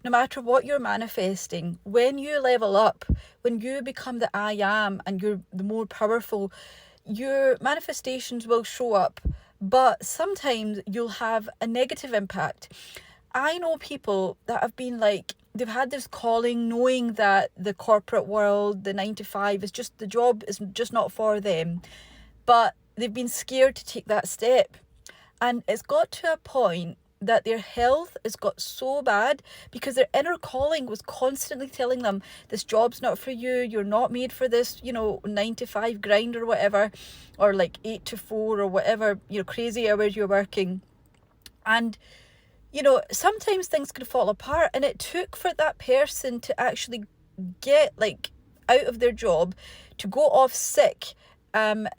no matter what you're manifesting, when you level up, when you become the I am and you're the more powerful, your manifestations will show up, but sometimes you'll have a negative impact. I know people that have been like, they've had this calling, knowing that the corporate world, the 9 to 5 is just, the job is just not for them, but they've been scared to take that step. And it's got to a point that their health has got so bad because their inner calling was constantly telling them, this job's not for you, you're not made for this, 9 to 5 grind or whatever, or like 8 to 4 or whatever, crazy hours you're working. And sometimes things could fall apart, and it took for that person to actually get like out of their job, to go off sick,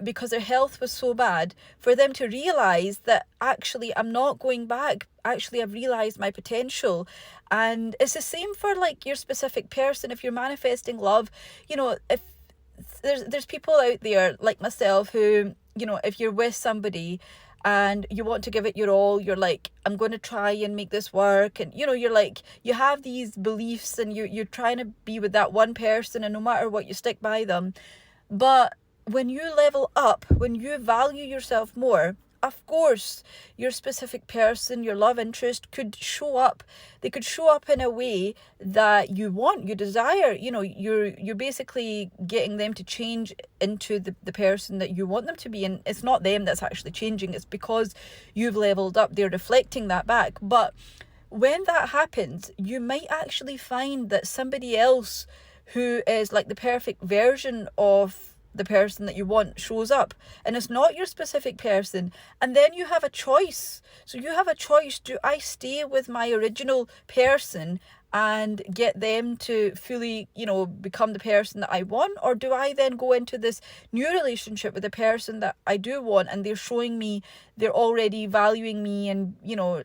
because their health was so bad, for them to realize that actually I'm not going back. Actually, I've realized my potential. And it's the same for like your specific person. If you're manifesting love, if there's people out there like myself who, if you're with somebody and you want to give it your all, you're like, I'm going to try and make this work, and you're like, you have these beliefs and you're trying to be with that one person, and no matter what, you stick by them. But when you level up, when you value yourself more, of course, your specific person, your love interest could show up. They could show up in a way that you want, you desire. You're basically getting them to change into the person that you want them to be. And it's not them that's actually changing. It's because you've leveled up. They're reflecting that back. But when that happens, you might actually find that somebody else who is like the perfect version of the person that you want shows up, and it's not your specific person. And then you have a choice. So you have a choice. Do I stay with my original person and get them to fully, become the person that I want? Or do I then go into this new relationship with the person that I do want, and they're showing me they're already valuing me, and,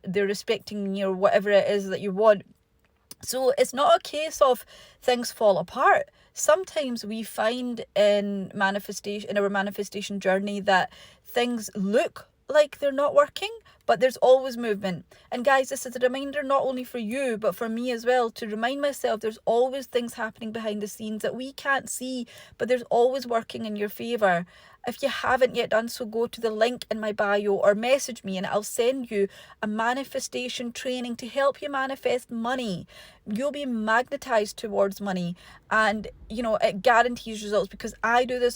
they're respecting me, or whatever it is that you want? So it's not a case of things fall apart. Sometimes we find in our manifestation journey that things look like they're not working, but there's always movement. And guys, this is a reminder not only for you, but for me as well, to remind myself there's always things happening behind the scenes that we can't see, but there's always working in your favor. If you haven't yet done so, go to the link in my bio or message me, and I'll send you a manifestation training to help you manifest money. You'll be magnetized towards money, and it guarantees results, because I do this